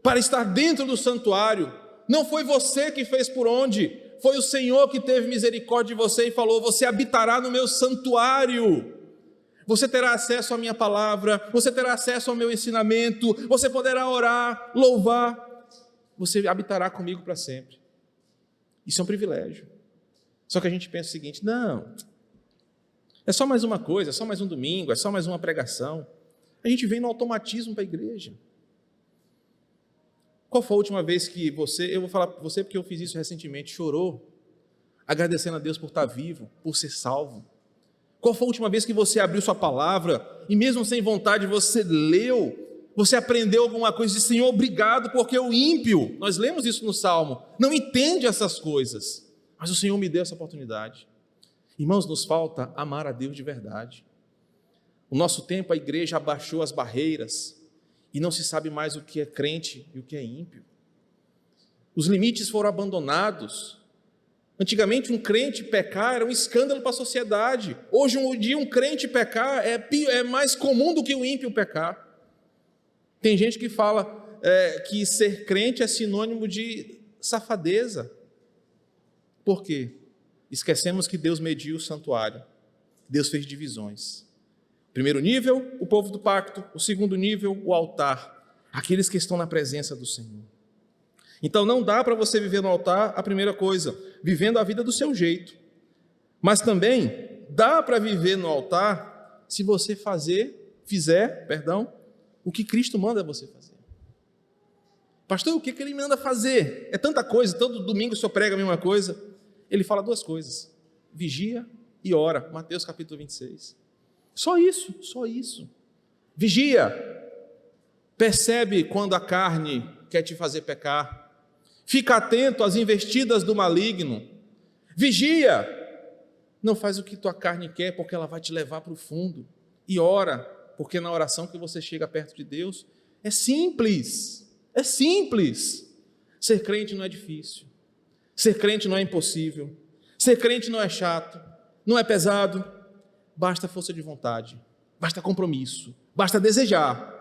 para estar dentro do santuário, não foi você que fez por onde, foi o Senhor que teve misericórdia de você e falou: você habitará no meu santuário, você terá acesso à minha palavra, você terá acesso ao meu ensinamento, você poderá orar, louvar, você habitará comigo para sempre. Isso é um privilégio. Só que a gente pensa o seguinte: não, é só mais uma coisa, é só mais um domingo, é só mais uma pregação. A gente vem no automatismo para a igreja. Qual foi a última vez que eu vou falar para você porque eu fiz isso recentemente, chorou, agradecendo a Deus por estar vivo, por ser salvo? Qual foi a última vez que você abriu sua palavra e mesmo sem vontade você leu, você aprendeu alguma coisa e disse: Senhor, obrigado, porque o ímpio, nós lemos isso no Salmo, não entende essas coisas, mas o Senhor me deu essa oportunidade. Irmãos, nos falta amar a Deus de verdade. O nosso tempo, a igreja abaixou as barreiras e não se sabe mais o que é crente e o que é ímpio. Os limites foram abandonados. Antigamente, um crente pecar era um escândalo para a sociedade. Hoje, um crente pecar é mais comum do que o ímpio pecar. Tem gente que fala que ser crente é sinônimo de safadeza. Por quê? Esquecemos que Deus mediu o santuário. Deus fez divisões. Primeiro nível, o povo do pacto. O segundo nível, o altar. Aqueles que estão na presença do Senhor. Então não dá para você viver no altar, a primeira coisa, vivendo a vida do seu jeito. Mas também dá para viver no altar se você fizer o que Cristo manda você fazer. Pastor, o que ele manda fazer? É tanta coisa, todo domingo o senhor prega a mesma coisa. Ele fala duas coisas: vigia e ora. Mateus capítulo 26. Só isso. Vigia. Percebe quando a carne quer te fazer pecar. Fica atento às investidas do maligno. Vigia. Não faz o que tua carne quer, porque ela vai te levar para o fundo. E ora, porque na oração que você chega perto de Deus, é simples. É simples. Ser crente não é difícil. Ser crente não é impossível. Ser crente não é chato. Não é pesado. Basta força de vontade. Basta compromisso. Basta desejar.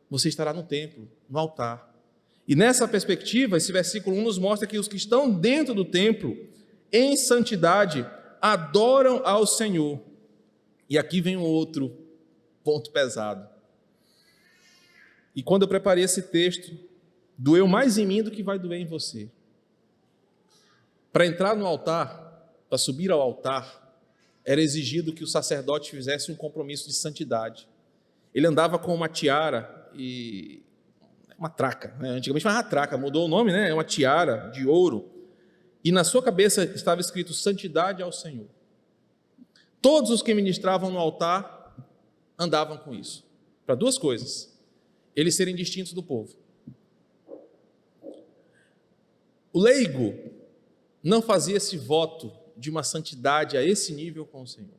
Você estará no templo, no altar. E nessa perspectiva, esse versículo 1 nos mostra que os que estão dentro do templo, em santidade, adoram ao Senhor. E aqui vem um outro ponto pesado. E quando eu preparei esse texto, doeu mais em mim do que vai doer em você. Para entrar no altar, para subir ao altar, era exigido que o sacerdote fizesse um compromisso de santidade. Ele andava com uma tiara e uma traca, né? Antigamente chamava traca, mudou o nome, né? É uma tiara de ouro. E na sua cabeça estava escrito santidade ao Senhor. Todos os que ministravam no altar andavam com isso. Para duas coisas: eles serem distintos do povo. O leigo não fazia esse voto de uma santidade a esse nível com o Senhor.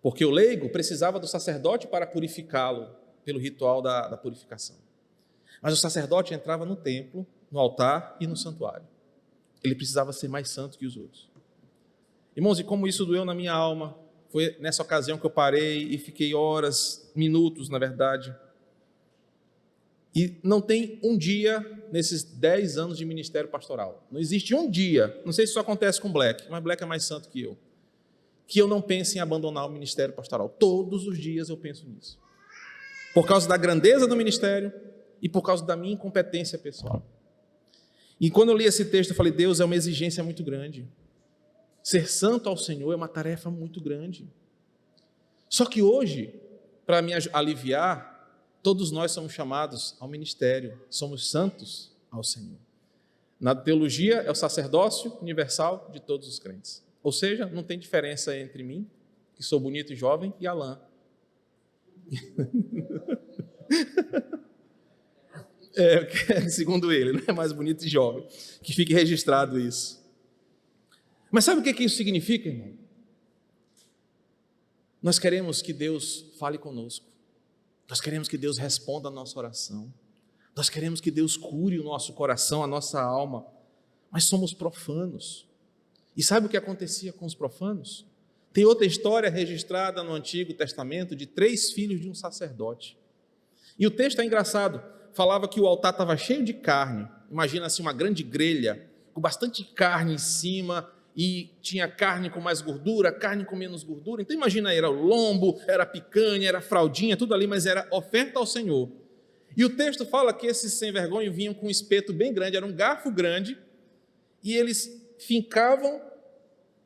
Porque o leigo precisava do sacerdote para purificá-lo pelo ritual da purificação. Mas o sacerdote entrava no templo, no altar e no santuário. Ele precisava ser mais santo que os outros. Irmãos, e como isso doeu na minha alma, foi nessa ocasião que eu parei e fiquei horas, minutos, na verdade. E não tem um dia nesses 10 anos de ministério pastoral, não existe um dia, não sei se isso acontece com Black, mas Black é mais santo que eu não pense em abandonar o ministério pastoral. Todos os dias eu penso nisso. Por causa da grandeza do ministério e por causa da minha incompetência pessoal. E quando eu li esse texto, eu falei, Deus, é uma exigência muito grande. Ser santo ao Senhor é uma tarefa muito grande. Só que hoje, para me aliviar, todos nós somos chamados ao ministério, somos santos ao Senhor. Na teologia, é o sacerdócio universal de todos os crentes. Ou seja, não tem diferença entre mim, que sou bonito e jovem, e Alain. Segundo ele, não é mais bonito e jovem. Que fique registrado isso. Mas sabe o que isso significa, irmão? Nós queremos que Deus fale conosco. Nós queremos que Deus responda a nossa oração. Nós queremos que Deus cure o nosso coração, a nossa alma. Mas somos profanos. E sabe o que acontecia com os profanos? Tem outra história registrada no Antigo Testamento de 3 filhos de um sacerdote. E o texto é engraçado. Falava que o altar estava cheio de carne. Imagina assim uma grande grelha, com bastante carne em cima, e tinha carne com mais gordura, carne com menos gordura. Então imagina, era o lombo, era picanha, era fraldinha, tudo ali, mas era oferta ao Senhor. E o texto fala que esses sem vergonha vinham com um espeto bem grande, era um garfo grande, e eles fincavam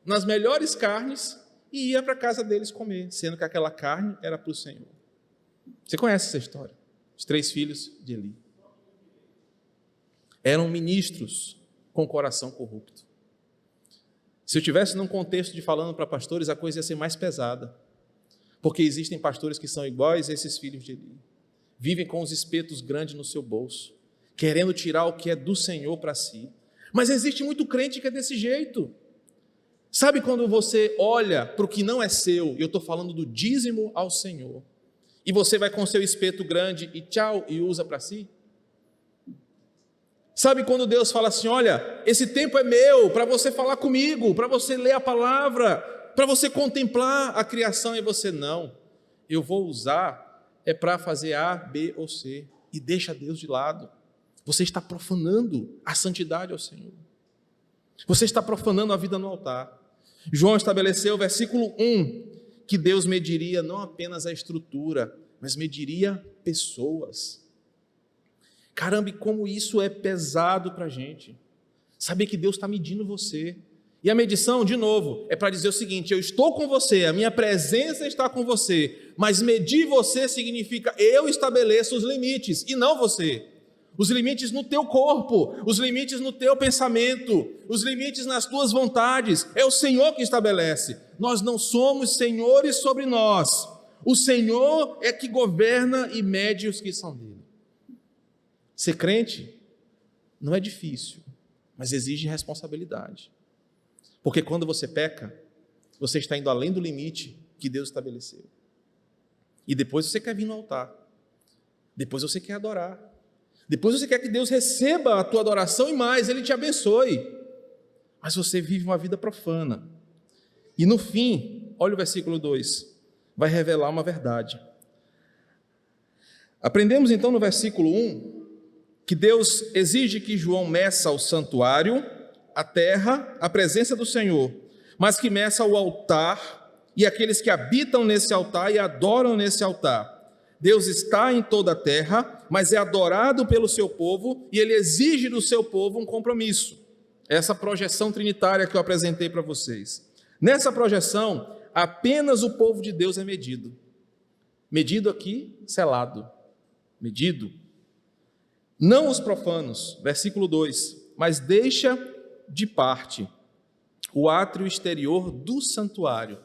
nas melhores carnes e ia para a casa deles comer, sendo que aquela carne era para o Senhor. Você conhece essa história? Os 3 filhos de Eli. Eram ministros com coração corrupto. Se eu tivesse num contexto de falando para pastores, a coisa ia ser mais pesada. Porque existem pastores que são iguais a esses filhos de Eli. Vivem com os espetos grandes no seu bolso, querendo tirar o que é do Senhor para si. Mas existe muito crente que é desse jeito. Sabe quando você olha para o que não é seu, e eu estou falando do dízimo ao Senhor, e você vai com o seu espeto grande e tchau, e usa para si? Sabe quando Deus fala assim, olha, esse tempo é meu, para você falar comigo, para você ler a palavra, para você contemplar a criação, e você, não, eu vou usar, é para fazer A, B ou C, e deixa Deus de lado. Você está profanando a santidade ao Senhor. Você está profanando a vida no altar. João estabeleceu, versículo 1, que Deus mediria não apenas a estrutura, mas mediria pessoas. Caramba, e como isso é pesado para a gente. Saber que Deus está medindo você. E a medição, de novo, é para dizer o seguinte, eu estou com você, a minha presença está com você, mas medir você significa eu estabeleço os limites, e não você. Os limites no teu corpo, os limites no teu pensamento, os limites nas tuas vontades, é o Senhor que estabelece. Nós não somos senhores sobre nós. O Senhor é que governa e mede os que são dele. Ser crente não é difícil, mas exige responsabilidade. Porque quando você peca, você está indo além do limite que Deus estabeleceu. E depois você quer vir no altar. Depois você quer adorar. Depois você quer que Deus receba a tua adoração e mais, Ele te abençoe. Mas você vive uma vida profana. E no fim, olha o versículo 2, vai revelar uma verdade. Aprendemos então no versículo 1, que Deus exige que João meça o santuário, a terra, a presença do Senhor, mas que meça o altar e aqueles que habitam nesse altar e adoram nesse altar. Deus está em toda a terra, mas é adorado pelo seu povo e Ele exige do seu povo um compromisso. Essa projeção trinitária que eu apresentei para vocês. Nessa projeção, apenas o povo de Deus é medido. Medido aqui, selado. Medido. Não os profanos, versículo 2, mas deixa de parte o átrio exterior do santuário.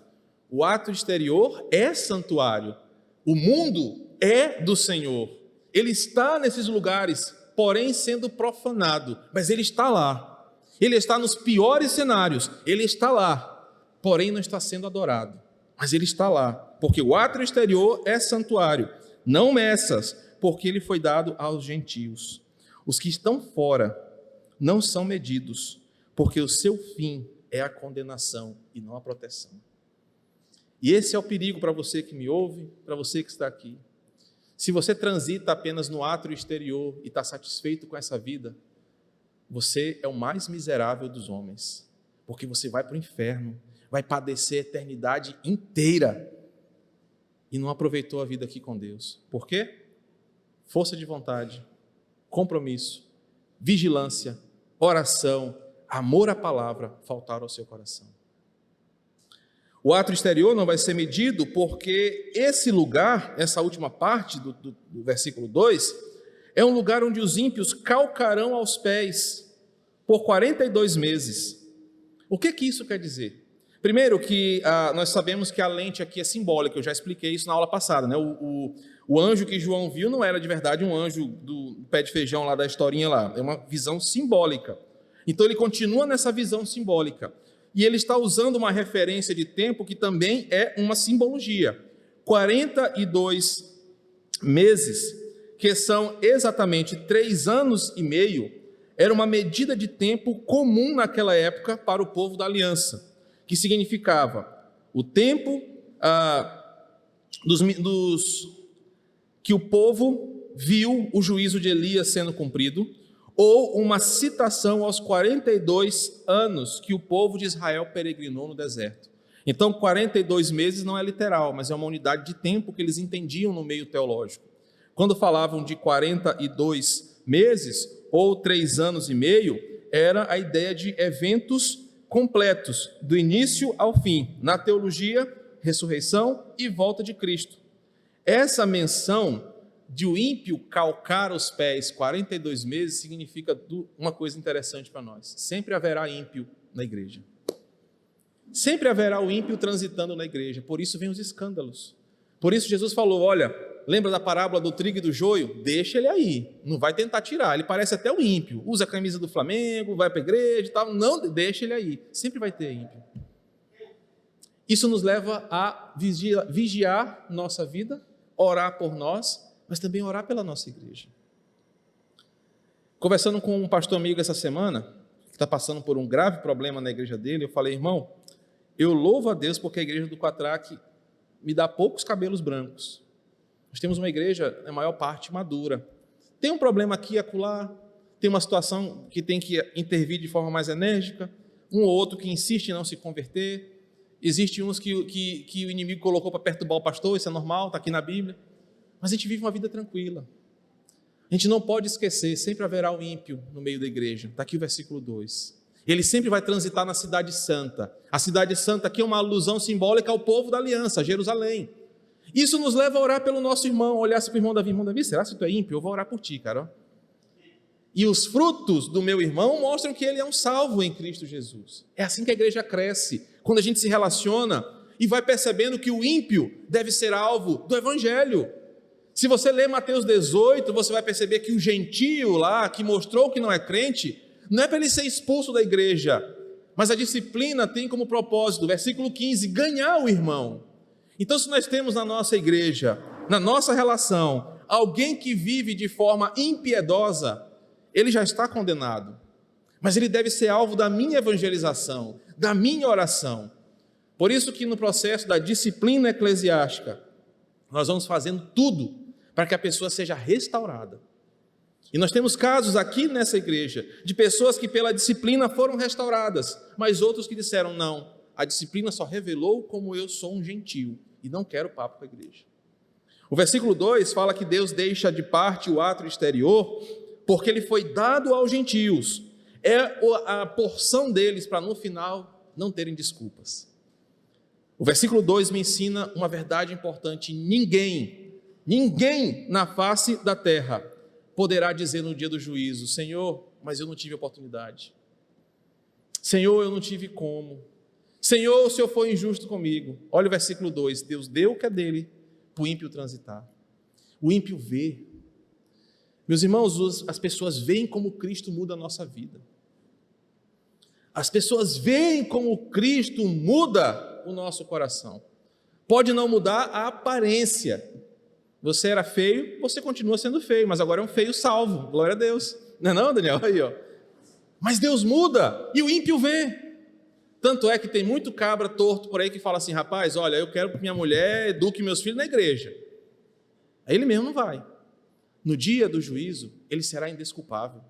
O átrio exterior é santuário. O mundo é do Senhor. Ele está nesses lugares, porém sendo profanado, mas Ele está lá. Ele está nos piores cenários, Ele está lá, porém não está sendo adorado, mas Ele está lá, porque o átrio exterior é santuário. Não meças, porque ele foi dado aos gentios. Os que estão fora não são medidos, porque o seu fim é a condenação e não a proteção. E esse é o perigo para você que me ouve, para você que está aqui. Se você transita apenas no átrio exterior e está satisfeito com essa vida, você é o mais miserável dos homens, porque você vai para o inferno, vai padecer a eternidade inteira e não aproveitou a vida aqui com Deus. Por quê? Força de vontade, compromisso, vigilância, oração, amor à palavra faltaram ao seu coração. O átrio exterior não vai ser medido porque esse lugar, essa última parte do versículo 2, é um lugar onde os ímpios calcarão aos pés por 42 meses. O que isso quer dizer? Primeiro que nós sabemos que a lente aqui é simbólica, eu já expliquei isso na aula passada, né? O anjo que João viu não era de verdade um anjo do pé de feijão lá da historinha lá, é uma visão simbólica. Então ele continua nessa visão simbólica. E ele está usando uma referência de tempo que também é uma simbologia. 42 meses, que são exatamente 3 anos e meio, era uma medida de tempo comum naquela época para o povo da aliança, que significava o tempo que o povo viu o juízo de Elias sendo cumprido, ou uma citação aos 42 anos que o povo de Israel peregrinou no deserto. Então, 42 meses não é literal, mas é uma unidade de tempo que eles entendiam no meio teológico. Quando falavam de 42 meses, ou 3 anos e meio, era a ideia de eventos completos, do início ao fim. Na teologia, ressurreição e volta de Cristo. Essa menção de o ímpio calcar os pés 42 meses significa uma coisa interessante para nós. Sempre haverá ímpio na igreja. Sempre haverá o ímpio transitando na igreja. Por isso vem os escândalos. Por isso Jesus falou, olha, lembra da parábola do trigo e do joio? Deixa ele aí. Não vai tentar tirar. Ele parece até o ímpio. Usa a camisa do Flamengo, vai para a igreja e tal. Não, deixa ele aí. Sempre vai ter ímpio. Isso nos leva a vigiar nossa vida, orar por nós, mas também orar pela nossa igreja. Conversando com um pastor amigo essa semana, que está passando por um grave problema na igreja dele, eu falei, irmão, eu louvo a Deus porque a igreja do Quatraque me dá poucos cabelos brancos. Nós temos uma igreja, na maior parte, madura. Tem um problema aqui e acolá, tem uma situação que tem que intervir de forma mais enérgica, um ou outro que insiste em não se converter, existem uns que o inimigo colocou para perturbar o pastor, isso é normal, está aqui na Bíblia. Mas a gente vive uma vida tranquila. A gente não pode esquecer, sempre haverá o ímpio no meio da igreja. Está aqui o versículo 2. Ele sempre vai transitar na cidade santa. A cidade santa aqui é uma alusão simbólica ao povo da aliança, Jerusalém. Isso nos leva a orar pelo nosso irmão, olhar para o irmão Davi, será que tu é ímpio? Eu vou orar por ti, cara. E os frutos do meu irmão mostram que ele é um salvo em Cristo Jesus. É assim que a igreja cresce, quando a gente se relaciona e vai percebendo que o ímpio deve ser alvo do evangelho. Se você ler Mateus 18, você vai perceber que o gentio lá, que mostrou que não é crente, não é para ele ser expulso da igreja, mas a disciplina tem como propósito, versículo 15, ganhar o irmão. Então, se nós temos na nossa igreja, na nossa relação, alguém que vive de forma impiedosa, ele já está condenado, mas ele deve ser alvo da minha evangelização, da minha oração. Por isso que no processo da disciplina eclesiástica, nós vamos fazendo tudo para que a pessoa seja restaurada. E nós temos casos aqui nessa igreja, de pessoas que pela disciplina foram restauradas, mas outros que disseram, não, a disciplina só revelou como eu sou um gentio, e não quero papo com a igreja. O versículo 2 fala que Deus deixa de parte o ato exterior, porque ele foi dado aos gentios. É a porção deles para no final não terem desculpas. O versículo 2 me ensina uma verdade importante: ninguém na face da terra poderá dizer no dia do juízo, Senhor, mas eu não tive oportunidade. Senhor, eu não tive como. Senhor, o Senhor foi injusto comigo. Olha o versículo 2, Deus deu o que é dele para o ímpio transitar. O ímpio vê. Meus irmãos, as pessoas veem como Cristo muda a nossa vida. As pessoas veem como Cristo muda o nosso coração. Pode não mudar a aparência. Você era feio, você continua sendo feio, mas agora é um feio salvo. Glória a Deus. Não é não, Daniel? Aí, ó. Mas Deus muda e o ímpio vê. Tanto é que tem muito cabra torto por aí que fala assim, rapaz, olha, eu quero que minha mulher eduque meus filhos na igreja. Aí ele mesmo não vai. No dia do juízo, ele será indesculpável.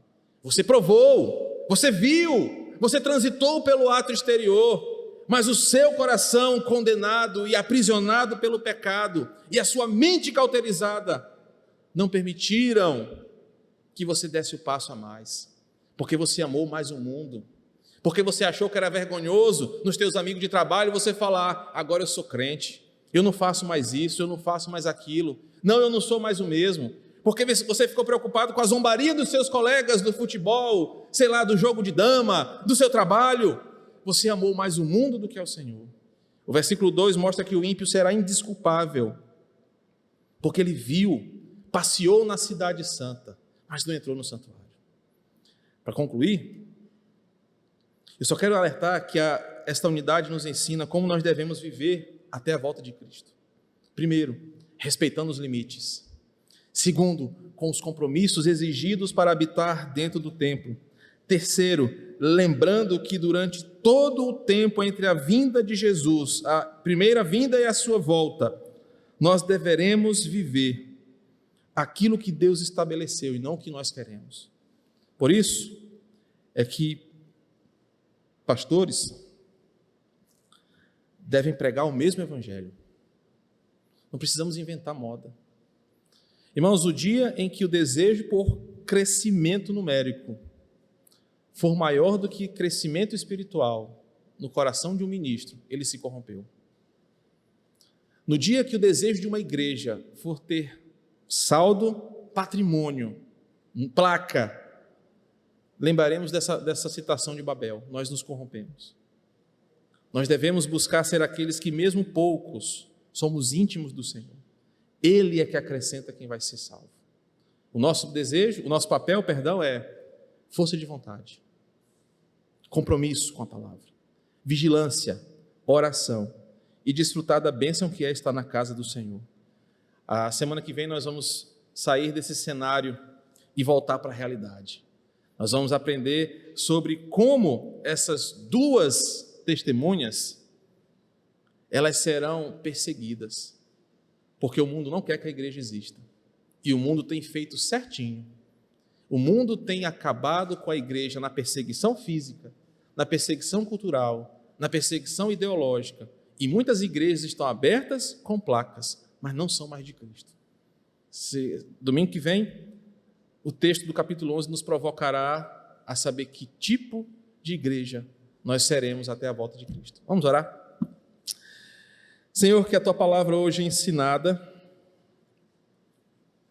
Você provou, você viu, você transitou pelo ato exterior, mas o seu coração condenado e aprisionado pelo pecado e a sua mente cauterizada não permitiram que você desse o passo a mais, porque você amou mais o mundo, porque você achou que era vergonhoso nos teus amigos de trabalho você falar, agora eu sou crente, eu não faço mais isso, eu não faço mais aquilo, não, eu não sou mais o mesmo, porque você ficou preocupado com a zombaria dos seus colegas do futebol, sei lá, do jogo de dama, do seu trabalho. Você amou mais o mundo do que ao Senhor. O versículo 2 mostra que o ímpio será indesculpável, porque ele viu, passeou na cidade santa, mas não entrou no santuário. Para concluir, eu só quero alertar que esta unidade nos ensina como nós devemos viver até a volta de Cristo. Primeiro, respeitando os limites. Segundo, com os compromissos exigidos para habitar dentro do templo. Terceiro, lembrando que durante todo o tempo entre a vinda de Jesus, a primeira vinda e a sua volta, nós deveremos viver aquilo que Deus estabeleceu e não o que nós queremos. Por isso é que pastores devem pregar o mesmo evangelho. Não precisamos inventar moda. Irmãos, o dia em que o desejo por crescimento numérico for maior do que crescimento espiritual no coração de um ministro, ele se corrompeu. No dia que o desejo de uma igreja for ter saldo, patrimônio, placa, lembraremos dessa citação de Babel, nós nos corrompemos. Nós devemos buscar ser aqueles que, mesmo poucos, somos íntimos do Senhor. Ele é que acrescenta quem vai ser salvo. O nosso desejo, o nosso papel, é força de vontade, compromisso com a palavra, vigilância, oração e desfrutar da bênção que é estar na casa do Senhor. A semana que vem nós vamos sair desse cenário e voltar para a realidade. Nós vamos aprender sobre como essas duas testemunhas, elas serão perseguidas, porque o mundo não quer que a igreja exista, e o mundo tem feito certinho. O mundo tem acabado com a igreja na perseguição física, na perseguição cultural, na perseguição ideológica, e muitas igrejas estão abertas com placas, mas não são mais de Cristo. Domingo que vem, o texto do capítulo 11 nos provocará a saber que tipo de igreja nós seremos até a volta de Cristo. Vamos orar? Senhor, que a Tua palavra hoje ensinada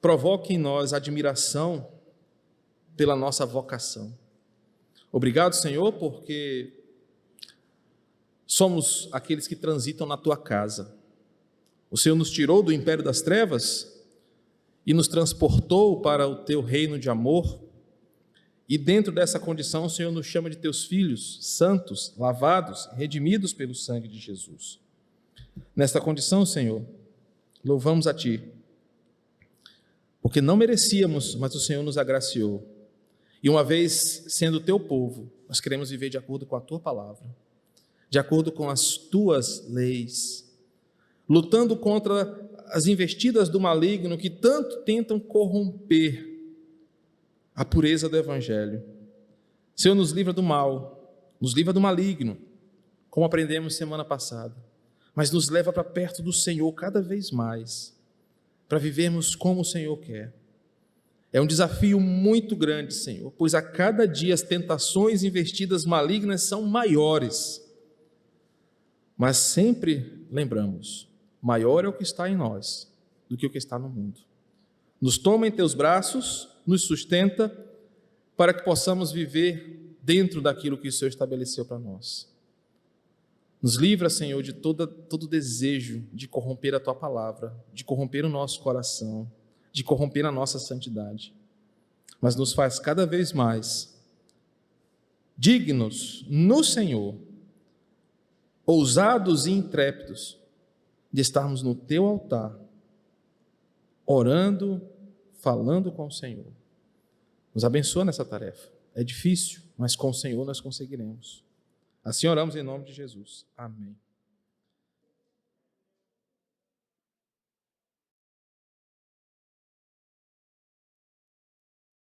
provoque em nós admiração pela nossa vocação. Obrigado, Senhor, porque somos aqueles que transitam na Tua casa. O Senhor nos tirou do império das trevas e nos transportou para o teu reino de amor. E dentro dessa condição, o Senhor nos chama de teus filhos, santos, lavados, redimidos pelo sangue de Jesus. Nesta condição, Senhor, louvamos a Ti, porque não merecíamos, mas o Senhor nos agraciou. E uma vez sendo Teu povo, nós queremos viver de acordo com a Tua palavra, de acordo com as Tuas leis, lutando contra as investidas do maligno que tanto tentam corromper a pureza do Evangelho. Senhor, nos livra do mal, nos livra do maligno, como aprendemos semana passada, mas nos leva para perto do Senhor cada vez mais, para vivermos como o Senhor quer. É um desafio muito grande, Senhor, pois a cada dia as tentações investidas malignas são maiores, mas sempre lembramos, maior é o que está em nós do que o que está no mundo. Nos toma em teus braços, nos sustenta para que possamos viver dentro daquilo que o Senhor estabeleceu para nós. Nos livra, Senhor, de todo desejo de corromper a Tua palavra, de corromper o nosso coração, de corromper a nossa santidade, mas nos faz cada vez mais dignos no Senhor, ousados e intrépidos de estarmos no Teu altar, orando, falando com o Senhor. Nos abençoa nessa tarefa. É difícil, mas com o Senhor nós conseguiremos. Assim oramos em nome de Jesus. Amém.